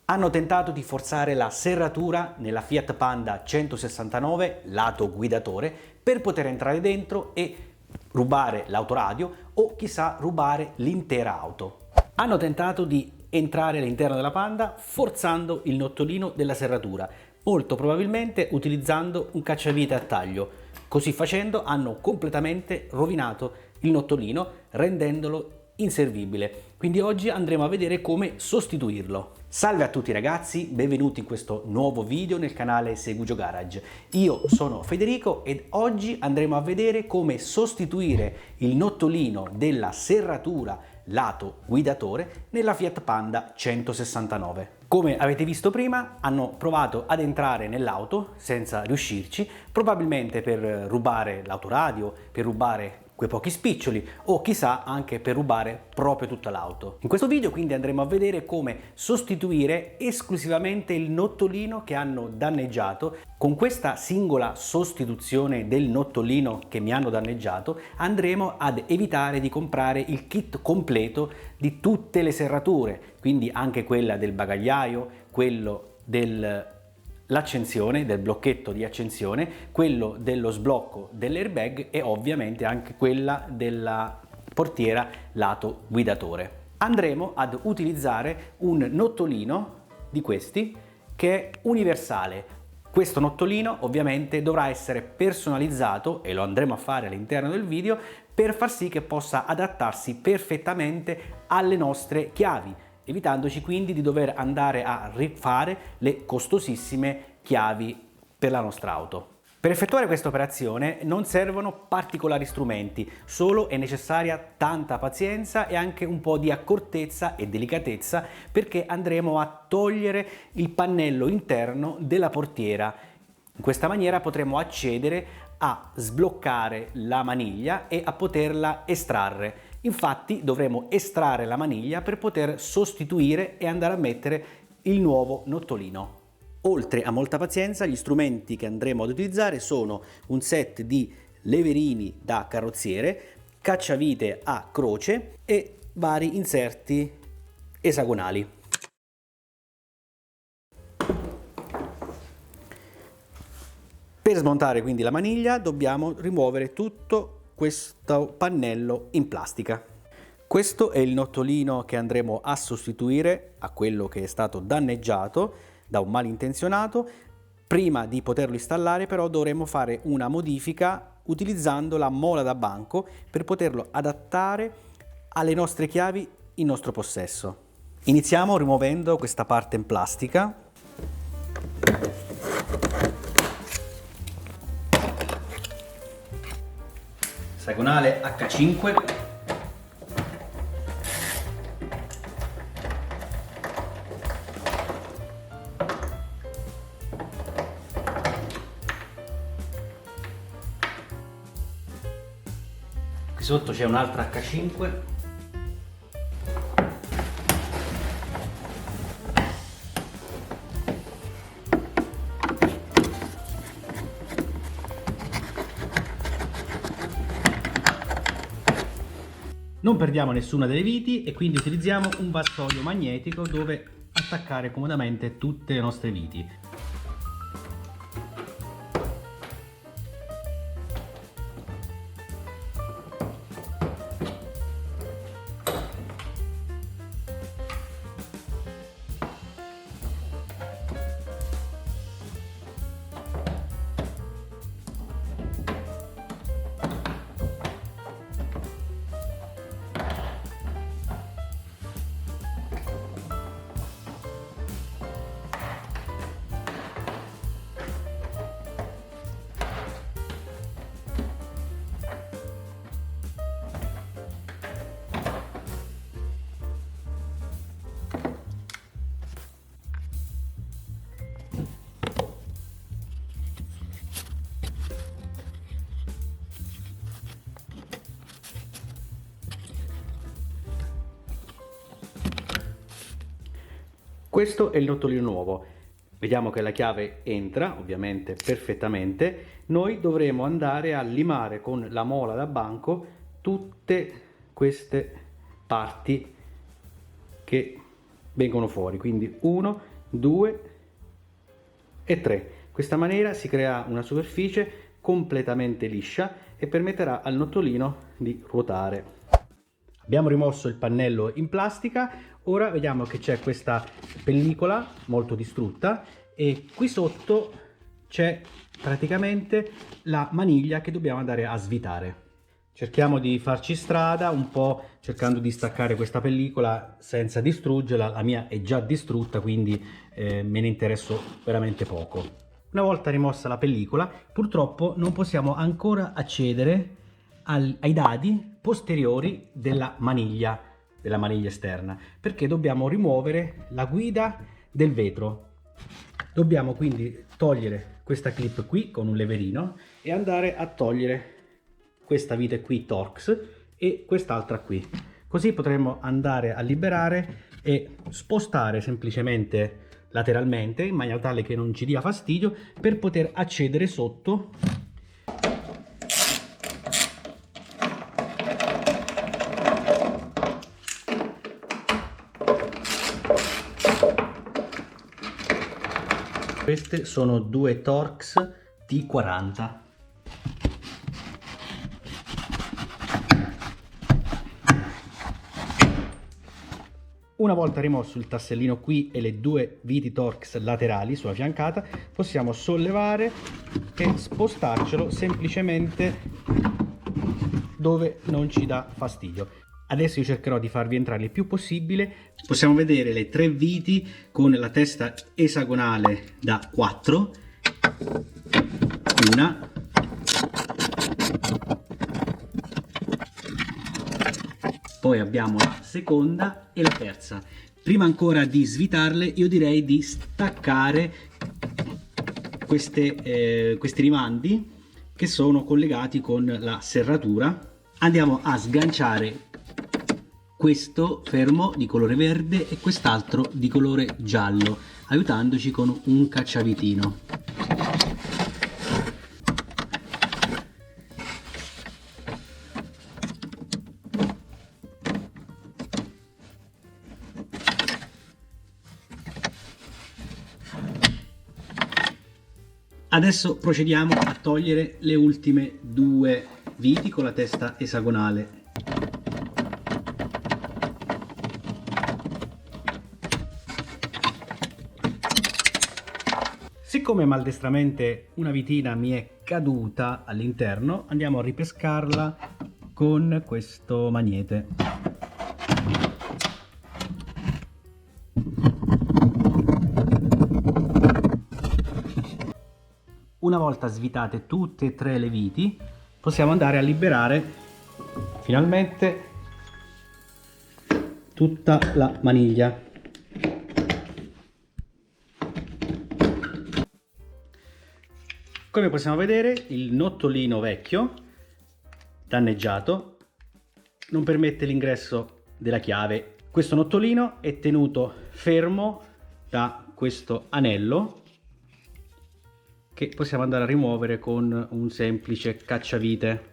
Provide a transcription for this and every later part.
Hanno tentato di forzare la serratura nella Fiat Panda 169 lato guidatore per poter entrare dentro e rubare l'autoradio o chissà rubare l'intera auto. Hanno tentato di entrare all'interno della Panda forzando il nottolino della serratura, molto probabilmente utilizzando un cacciavite a taglio. Così facendo hanno completamente rovinato il nottolino rendendolo inservibile. Quindi oggi andremo a vedere come sostituirlo. Salve a tutti ragazzi, benvenuti in questo nuovo video nel canale Segugio Garage. Io sono Federico ed oggi andremo a vedere come sostituire il nottolino della serratura lato guidatore nella Fiat Panda 169. Come avete visto prima, hanno provato ad entrare nell'auto senza riuscirci, probabilmente per rubare l'autoradio, per rubare quei pochi spiccioli o chissà anche per rubare proprio tutta l'auto. In questo video quindi andremo a vedere come sostituire esclusivamente il nottolino che hanno danneggiato. Con questa singola sostituzione del nottolino che mi hanno danneggiato andremo ad evitare di comprare il kit completo di tutte le serrature, quindi anche quella del bagagliaio, quello dell'accensione, del blocchetto di accensione, quello dello sblocco dell'airbag e ovviamente anche quella della portiera lato guidatore. Andremo ad utilizzare un nottolino di questi che è universale. Questo nottolino ovviamente dovrà essere personalizzato e lo andremo a fare all'interno del video per far sì che possa adattarsi perfettamente alle nostre chiavi, evitandoci quindi di dover andare a rifare le costosissime chiavi per la nostra auto. Per effettuare questa operazione non servono particolari strumenti, solo è necessaria tanta pazienza e anche un po' di accortezza e delicatezza perché andremo a togliere il pannello interno della portiera. In questa maniera potremo accedere a sbloccare la maniglia e a poterla estrarre. Infatti dovremo estrarre la maniglia per poter sostituire e andare a mettere il nuovo nottolino. Oltre a molta pazienza, gli strumenti che andremo ad utilizzare sono un set di leverini da carrozziere, cacciavite a croce e vari inserti esagonali. Per smontare quindi la maniglia dobbiamo rimuovere tutto questo pannello in plastica. Questo è il nottolino che andremo a sostituire a quello che è stato danneggiato da un malintenzionato. Prima di poterlo installare però dovremo fare una modifica utilizzando la mola da banco per poterlo adattare alle nostre chiavi in nostro possesso. Iniziamo rimuovendo questa parte in plastica. Esagonale H5. Qui sotto c'è un'altra H5. Non perdiamo nessuna delle viti e quindi utilizziamo un vassoio magnetico dove attaccare comodamente tutte le nostre viti. Questo è il nottolino nuovo. Vediamo che la chiave entra ovviamente perfettamente. Noi dovremo andare a limare con la mola da banco tutte queste parti che vengono fuori, quindi 1, 2 e 3. In questa maniera si crea una superficie completamente liscia e permetterà al nottolino di ruotare. Abbiamo rimosso il pannello in plastica, ora vediamo che c'è questa pellicola molto distrutta e qui sotto c'è praticamente la maniglia che dobbiamo andare a svitare. Cerchiamo di farci strada un po' cercando di staccare questa pellicola senza distruggerla. La mia è già distrutta, quindi me ne interesso veramente poco. Una volta rimossa la pellicola, purtroppo non possiamo ancora accedere ai dadi posteriori della maniglia esterna, perché dobbiamo rimuovere la guida del vetro. Dobbiamo quindi togliere questa clip qui con un leverino e andare a togliere questa vite qui Torx e quest'altra qui, così potremo andare a liberare e spostare semplicemente lateralmente in maniera tale che non ci dia fastidio per poter accedere sotto Queste sono due Torx T40. Una volta rimosso il tassellino qui e le due viti Torx laterali sulla fiancata, possiamo sollevare e spostarcelo semplicemente dove non ci dà fastidio. Adesso io cercherò di farvi entrare il più possibile. Possiamo vedere le tre viti con la testa esagonale da 4, una, poi abbiamo la seconda e la terza. Prima ancora di svitarle, io direi di staccare questi rimandi che sono collegati con la serratura. Andiamo a sganciare questo fermo di colore verde e quest'altro di colore giallo, aiutandoci con un cacciavitino. Adesso procediamo a togliere le ultime due viti con la testa esagonale. Siccome maldestramente una vitina mi è caduta all'interno, andiamo a ripescarla con questo magnete. Una volta svitate tutte e tre le viti, possiamo andare a liberare finalmente tutta la maniglia. Come possiamo vedere, il nottolino vecchio, danneggiato, non permette l'ingresso della chiave. Questo nottolino è tenuto fermo da questo anello che possiamo andare a rimuovere con un semplice cacciavite,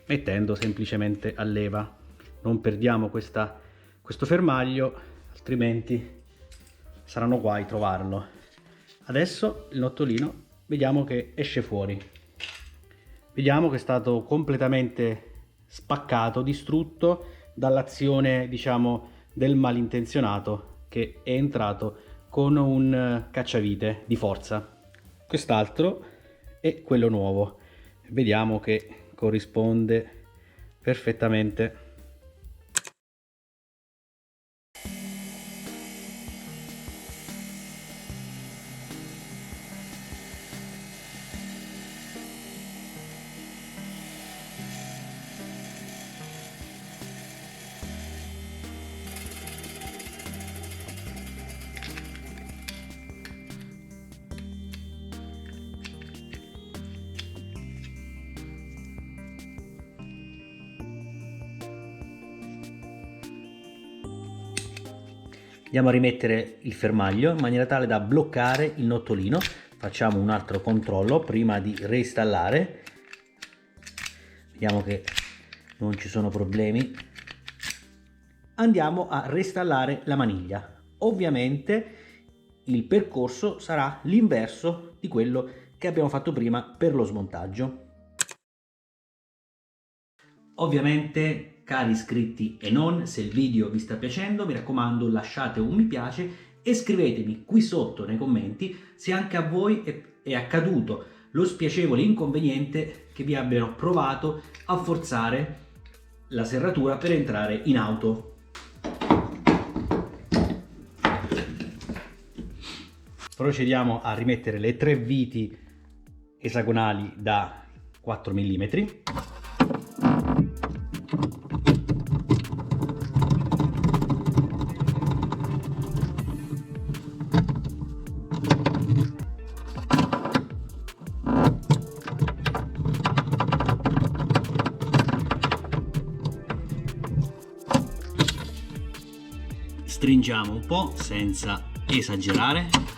mettendo semplicemente a leva. Non perdiamo questo fermaglio, altrimenti saranno guai trovarlo. Adesso il nottolino vediamo che esce fuori. Vediamo che è stato completamente spaccato, distrutto dall'azione, diciamo, del malintenzionato che è entrato con un cacciavite di forza. Quest'altro è quello nuovo. Vediamo che corrisponde perfettamente. Andiamo a rimettere il fermaglio in maniera tale da bloccare il nottolino. Facciamo un altro controllo prima di reinstallare. Vediamo che non ci sono problemi. Andiamo a reinstallare la maniglia. Ovviamente il percorso sarà l'inverso di quello che abbiamo fatto prima per lo smontaggio. Ovviamente, cari iscritti e non, se il video vi sta piacendo, mi raccomando lasciate un mi piace e scrivetemi qui sotto nei commenti se anche a voi è accaduto lo spiacevole inconveniente che vi abbiano provato a forzare la serratura per entrare in auto. Procediamo a rimettere le 3 viti esagonali da 4 mm. Stringiamo un po' senza esagerare.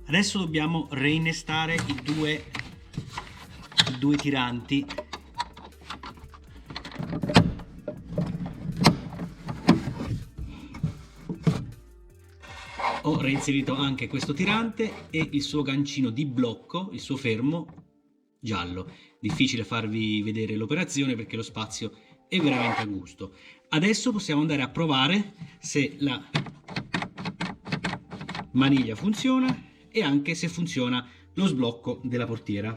Adesso dobbiamo reinnestare i due tiranti. Ho reinserito anche questo tirante e il suo gancino di blocco, il suo fermo giallo. Difficile farvi vedere l'operazione perché lo spazio è veramente a gusto. Adesso possiamo andare a provare se la maniglia funziona e anche se funziona lo sblocco della portiera.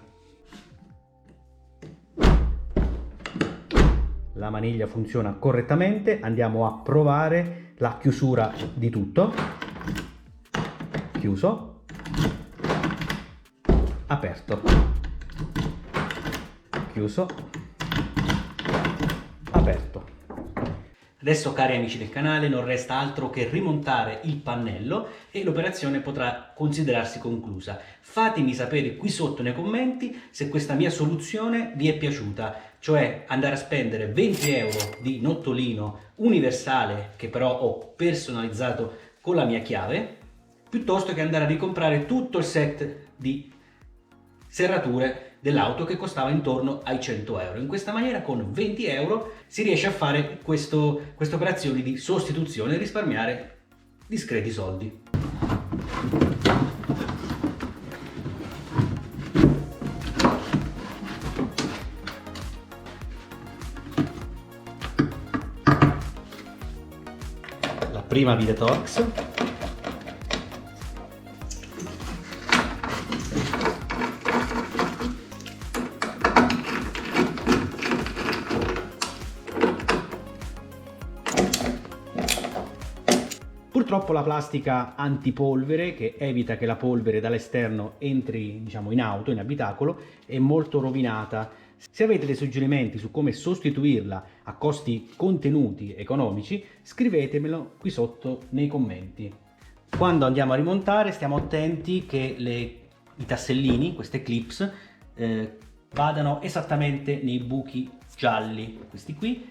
La maniglia funziona correttamente, andiamo a provare la chiusura di tutto. Chiuso, aperto, chiuso, aperto. Adesso, cari amici del canale, non resta altro che rimontare il pannello e l'operazione potrà considerarsi conclusa. Fatemi sapere qui sotto nei commenti se questa mia soluzione vi è piaciuta, cioè andare a spendere 20 euro di nottolino universale che però ho personalizzato con la mia chiave, piuttosto che andare a ricomprare tutto il set di serrature dell'auto che costava intorno ai 100 euro. In questa maniera con 20 euro si riesce a fare queste operazioni di sostituzione e risparmiare discreti soldi. La prima Videtorx. Purtroppo la plastica antipolvere, che evita che la polvere dall'esterno entri, diciamo, in auto, in abitacolo, è molto rovinata. Se avete dei suggerimenti su come sostituirla a costi contenuti economici, scrivetemelo qui sotto nei commenti. Quando andiamo a rimontare stiamo attenti che i tassellini, queste clips, vadano esattamente nei buchi gialli, questi qui,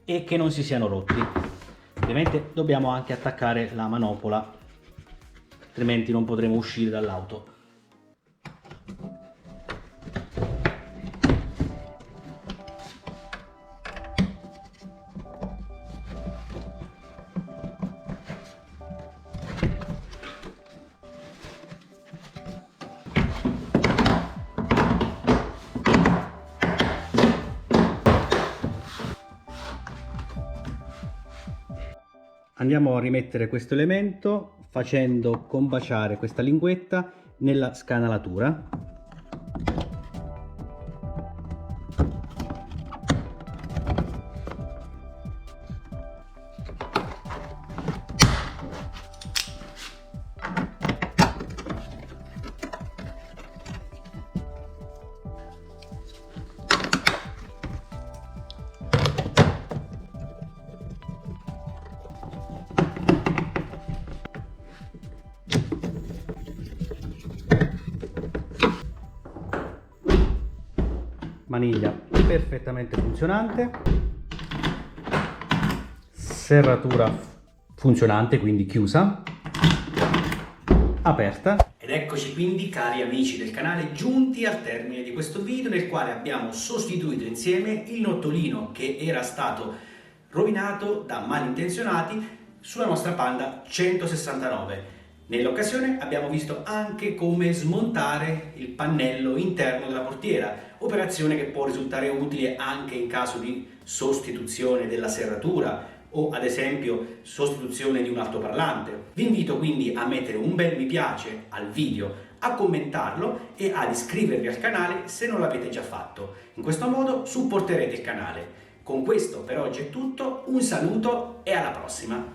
e che non si siano rotti. Ovviamente dobbiamo anche attaccare la manopola, altrimenti non potremo uscire dall'auto. Andiamo a rimettere questo elemento facendo combaciare questa linguetta nella scanalatura. Maniglia perfettamente funzionante, serratura funzionante, quindi chiusa. aperta. Ed eccoci quindi, cari amici del canale, giunti al termine di questo video nel quale abbiamo sostituito insieme il nottolino che era stato rovinato da malintenzionati sulla nostra Panda 169. Nell'occasione abbiamo visto anche come smontare il pannello interno della portiera, operazione che può risultare utile anche in caso di sostituzione della serratura o ad esempio sostituzione di un altoparlante. Vi invito quindi a mettere un bel mi piace al video, a commentarlo e ad iscrivervi al canale se non l'avete già fatto. In questo modo supporterete il canale. Con questo per oggi è tutto, un saluto e alla prossima!